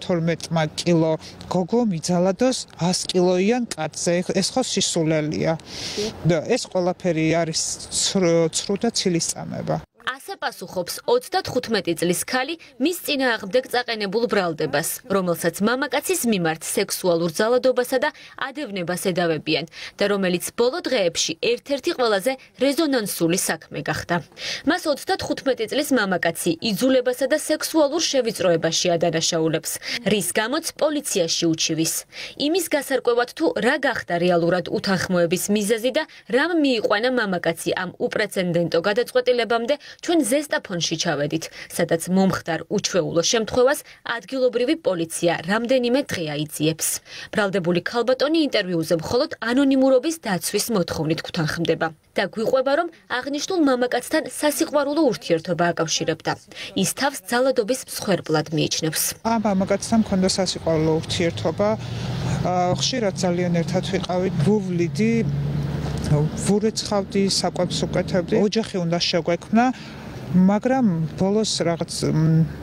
12 კილო გოგო მიძალადოს 100 კილოიან კაცზე. ეს ხო სისულელია. და ეს ყველაფერი არის ცრუ და ცილისწამება. ასე პასუხობს 35 წლის ქალი მის წინააღმდეგ წაყენებულ ბრალდებას, რომელსაც მამაკაცის მიმართ სექსუალურ ძალადობასა და ადევნებას ედავებიან და რომელიც ბოლო დღეებში ერთ-ერთი ყველაზე რეზონანსული საქმე გახდა. მას 35 წლის მამაკაცი იძულებასა და სექსუალურ შევიწროებაში ადანაშაულებს, რის გამოც პოლიციაში უჩივის. იმის გასარკვევად თუ რა გახდა რეალურად უთანხმოების მიზეზი და რამ მიიყვანა მამაკაცი ამ უპრეცედენტო გადაწყვეტილებამდე, ჩვენ ზესტაფონში ჩავედით, სადაც მომხდარ უჩვეულო შემთხვევას ადგილობრივი პოლიცია რამდენიმე დღე აიძიებს. ბრალდებული ქალბატონი ინტერვიუზე მხოლოდ ანონიმურობის დაცვის მოთხოვნით გვთანხმდება და გვიყვება, რომ აღნიშნულ მამაკაცთან სასიყვარულო ურთიერთობა აკავშირებდა. ის თავს ძალადობის მსხვერპლად მიიჩნევს. ამ მამაკაცთან მქონდა სასიყვარულო ურთიერთობა, ხშირად ძალიან ერთად ვიყავით, ვუვლიდი, ვურეცხავდი, საკვებს უკეთებდი, ოჯახი უნდა შეგვექმნა, მაგრამ ბოლოს რაღაც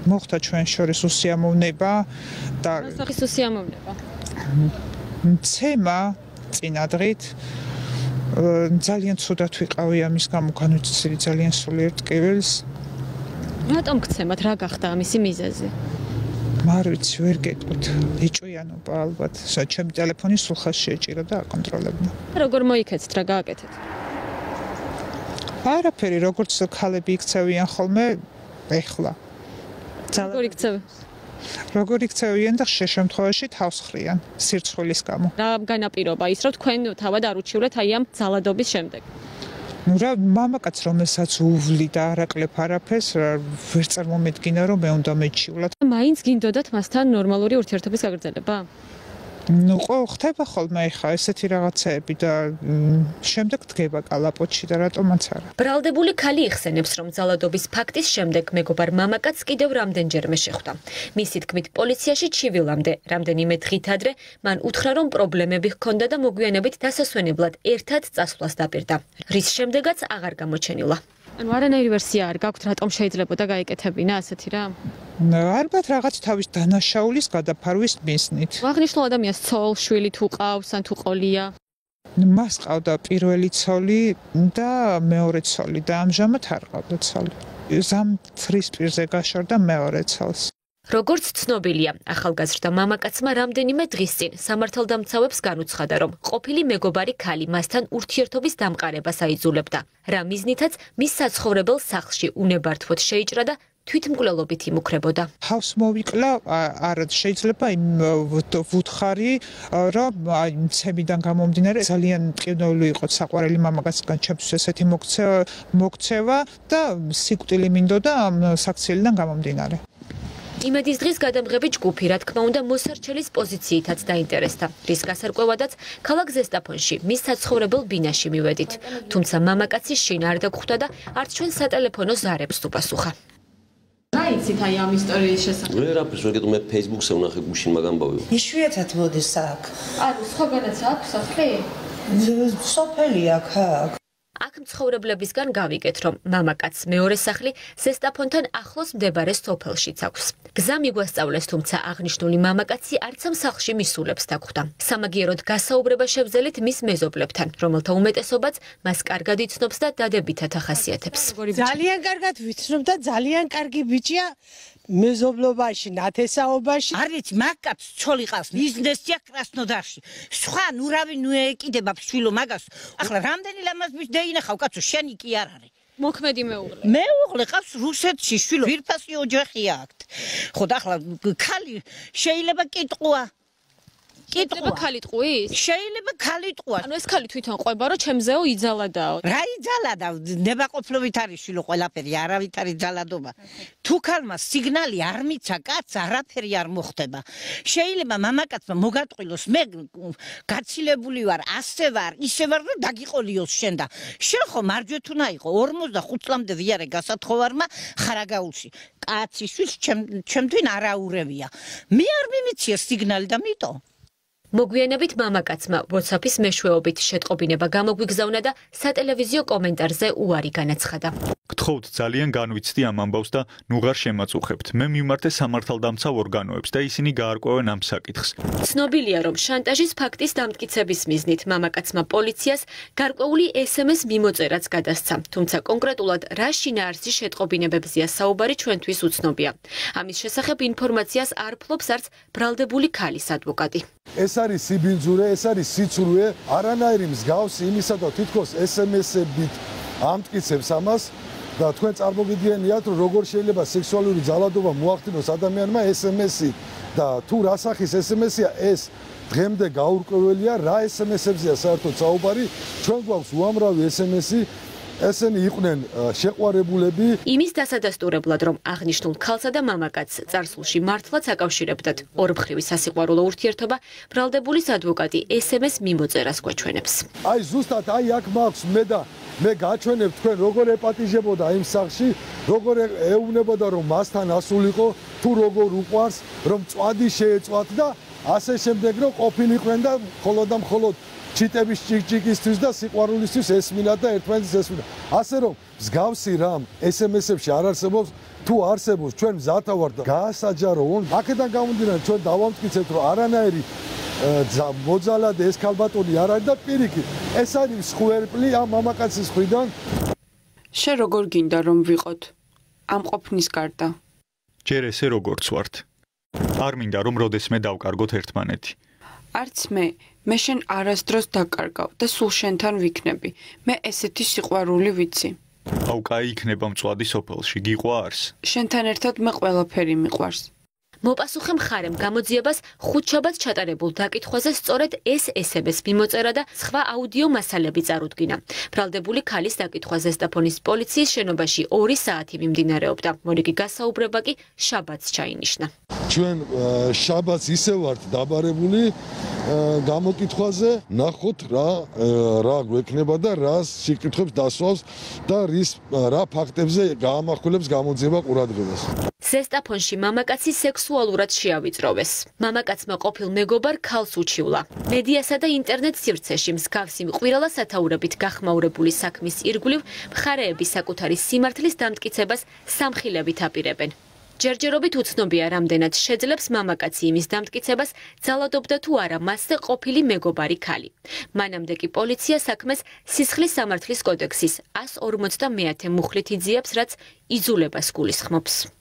მოხდა ჩვენ შორის უსიამოვნება და სახის უსიამოვნება. მცემა წინადღით ძალიან ცუდად ვიყავი ამის გამო განვიცდი ძალიან სულიერ ტკივილს. რატომ გცემათ, რა გახდა ამისი მიზეზი? არ ვიცი, ვერ გეტყვით. ეჭვიანობა ალბათ. ჩემი ტელეფონი სულ ხაზში ეჭირა და აკონტროლებდა. როგორ მოიქეცთ, რა გააკეთეთ? არაფერი, როგორც ქალები იქცევიან ხოლმე, ეხლა. როგორ იქცევენ? როგორ იქცევიან და ხშირ შემთხვევაში თავს ხრიან სირცხვილის გამო. რა განაპირობა ის, რომ თქვენ თავად არ უჩივლეთ აი ამ ძალადობის შემდეგ? რა მამაკაც რომელსაც უვლი და არაკლებ არაფერს ვერ წარმომედგინა რომ მე უნდა მეჩივლად. მაინც გინდოდათ მასთან ნორმალური ურთიერთობის გაგრძელება? ხდება ხოლმე ეხა ესეთი რაღაცეები და შემდეგ დგება კალაპოტში და რატომაც არა. ბრალდებული ქალი იხსენებს, რომ ძალადობის ფაქტის შემდეგ მეგობარ მამაკაცს კიდევ რამდენჯერმე შეხვდა. მისი თქმით, პოლიციაში ჩივილამდე, რამდენიმე დღით ადრე, მან უთხრა, რომ პრობლემები ჰქონდა და მოგვიანებით დასასვენებლად ერთად წასვლას დაპირდა, რის შემდეგაც აღარ გამოჩენილა. ანუ არანაირი ვერსია არ გაქვთ, რატომ შეიძლებოდა გაიკეთებინა ასეთი რამ? ალბათ რაღაც თავის დანაშაულის გადაფარვის მიზნით. აღნიშნულ ადამიანს ცოლ, შვილი თუ ყავს, ან თუ ყოლია? მას ყავდა პირველი ცოლი და მეორე ცოლი და ამჟამად არ ყავდა ცოლი. ზამთრის პირზე გაშორდა მეორე ცოლს. როგორც ცნობილია, ახალგაზრდა მამაკაცმა რამდენიმე დღის წინ სამართალდამცავებს განუცხადა, რომ ყოფილი მეგობარი ქალი მასთან ურთიერთობის დამყარებას აიძულებდა, რა მიზნითაც მის საცხოვრებელ სახლში უნებართვოდ შეიჭრა და თვითმკვლელობით იმუქრებოდა. ჰავს მოვიკლა, არ შეიძლება იმ ვუთხარი, რომ მცემიდან გამომდინარე ძალიან მტკივნეული იყო საყვარელი მამაკაცგან ჩემთვის ესეთი მოქცევა და სიკვდილი მინდოდა ამ საქციელიდან გამომდინარე. იმედის დღის გადამღები ჯგუფი, რა თქმა უნდა, მოსარჩელის პოზიციითაც დაინტერესდა, რის გასარკვევადაც ქალაქ ზესტაფონში მის საცხოვრებელ ბინაში მივედით, თუმცა მამაკაცი შინ არ დაგხვდა და არც ჩვენ სატელეფონო ზარებს უპასუხა. რა იცით აი ამ ისტორიის შესახებ? მე რაფერს ვერ გეტყვი, მე Facebook-ზე ვნახე გუშინ მაგ ამბავი. იშვიათად მოდის აქ. ანუ სხვაგანაც აქვს სახლი? სოფელი აქ. აქ მცხოვრებლებისგან გავიგეთ, რომ მამაკაცს მეორე სახლი ზესტაფონთან ახლოს მდებარე სოფელშიც აქვს. გზა მიგვასწავლეს, თუმცა აღნიშნული მამაკაცი არც ამ სახლში მისულებს დაგხვდა. სამაგიეროდ გასაუბრება შევძელით მის მეზობლებთან, რომელთა უმეტესობაც მას კარგად იცნობს და დადებითად ახასიათებს. ძალიან კარგად ვიცნობ და ძალიან კარგი ბიჭია. მეზობლობაში, ნათესაობაში. არ ვიცი, მაგაც ცოლი ყავს, ბიზნესია კრასნოდარში. სხვა ნურავი ნუეკიდება ფშვილო მაგას. ახლა რამდენი ლამაზ ბიჭ დაინახავ, კაცო, შენი კი არ არის. მოქმედი მეუღლე. მეუღლე ყავს რუსეთში, შვილო, ვირფასი ოჯახია აქვთ. ხო და ახლა ქალი შეიძლება კიტყვა. კიტყვა ქალი ტყუის? შეიძლება ქალი ტყუას. ანუ ეს ქალი თვითონ ყვება, რომ ჩემზეო იძალადაო. რა იძალადა? ნებაყოფლობით არის შვილო ყველაფერი, არავით არის ძალადობა. თუ ქალმა სიგნალი არ მიცა, კაცს არაფერი არ მოხდება. შეიძლება მამაკაცმა მოგატყილოს, მე გაცილებული ვარ, ასე ვარ, ისე ვარ, რომ დაგიყოლიოს შენ და შენ ხო მარჯვეთუნა იყო 45 წლამდე ვიარე გასათხოვარმა ხარაგაულში. კაცისთვის ჩემთვინ არაურევია. მე არ მიმიცია სიგნალი და მიტო. მოგვიანებით მამაკაცმა WhatsApp-ის მეშვეობით შეტყობინება გამოგვიგზავნა და სატელევიზიო კომენტარზე უარი განაცხადა. გთხოვთ ძალიან განვიცდი ამ ამბავს და ნუღარ შემაწუხებთ. მე მიმართე სამართალდამცავ ორგანოებს და ისინი გაარკვევენ ამ საკითხს. ცნობილია, რომ შანტაჟის ფაქტის დამტკიცების მიზნით მამაკაცმა პოლიციას გარკვეული SMS მიმოწერაც გადასცა, თუმცა კონკრეტულად რა შინაარსის შეტყობინებებზეა საუბარი ჩვენთვის უცნობია. ამის შესახებ ინფორმაციას არ ფლობს არც ბრალდებული ქალის ადვოკატი. ეს არის სიბინძურე, ეს არის სიცრუე, არანაირი მსგავსი იმისა და თითქოს SMS-ებით ამტკიცებს ამას და თქვენ წარმოგიდგენიათ, რომ როგორ შეიძლება სექსუალური ძალადობა მოახდინოს ადამიანმა SMS-ი და თუ რა სახის SMS-ია ეს დღემდე გაურკვეველია, რა SMS-ებზეა საერთოდ საუბარი, ჩვენ გვაქვს უამრავი SMS-ი, ესენი იყვნენ შეყვარებულები. იმის დასადასტურებლად, რომ აღნიშნულ ქალსა და მამაკაცს წარსულში მართლაც აკავშირებდათ ორმხრივი სასიყვარულო ურთიერთობა, ბრალდებულის ადვოკატი SMS მიმოწერას გვაჩვენებს. აი ზუსტად აქ მაქვს მე გაჩვენებ თქვენ როგორ ეპატიჟებოდა იმ სახში, როგორ ეუბნებოდა რომ მასთან ასულიყო, თუ როგორ უყვარს, რომ წვადი შეეწვათ და ასე შემდეგ რომ ყოფილიყვნენ და მხოლოდ ჩიტების ჭიკჭიკისთვის და სიყვარულისთვის ესმინა და ერთმანეთს ესმინა. ასე რომ მსგავსი რამ SMS-ებში არ არსებობს, თუ არსებობს ჩვენ მზათა ვართ და გაასაჯაროონ. აქედან გამომდინარე ჩვენ დავამტკიცებთ რომ არანაირი მოძალადე ესკალბატორი არ არის და პირიქით ეს არის მსხვერპლი ამ მამაკაცის მხრიდან. შენ როგორ გინდა რომ ვიყოთ ამ ყოფნის გარდა? ჯერ ესე როგორც ვართ. არ მინდა რომ როდესმე დავკარგოთ ერთმანეთი. არც მე შენ არასდროს დაკარგავ და სულ შენთან ვიქნები. მე ესეთი სიყვარული ვიცი. აუ კაი იქნება მწვადი სოფელში, გიყვარს? შენთან ერთად მე ყველაფერი მიყვარს. მოპასუხე მხარემ გამოძიებას ხუთშაბათს ჩატარებულ დაკითხვაზე სწორედ ეს SMS მიმოწერა და სხვა აუდიო მასალები წარუდგინა. ბრალდებული ქალის დაკითხვა ზესტაფონის პოლიციის შენობაში 2 საათი მიმდინარეობდა. მორიგი გასაუბრება კი შაბათს ჩაინიშნა. ჩვენ შაბათს ისე ვართ დაბარებული გამოკითხვაზე, ნახოთ რა გვექნება და რა სიკითხებს დასვავს და რა ფაქტებზე გაამახვილებს გამოძიება ყურადღებას. ზესტაფონში მამაკაცი სექსუალურად შეავიწროვეს. მამაკაცმა ყოფილ მეგობარ ქალს უჩივლა. მედიასა და ინტერნეტ სივრცეში მსგავსი მყვილა სათაურებით გახმაურებული საქმის ირგვლივ მხარეები საკუთარი სიმართლის დამტკიცებას სამხილებით აპირებენ. ჯერჯერობით უცნობია, რამდენად შეძლებს მამაკაცი იმის დამტკიცებას, ძალადობდა თუ არა მასზე ყოფილი მეგობარი ქალი. მანამდე კი პოლიცია საქმეს სისხლის სამართლის კოდექსის 150 მუხლით იძიებს, რაც იძულებას გულისხმობს.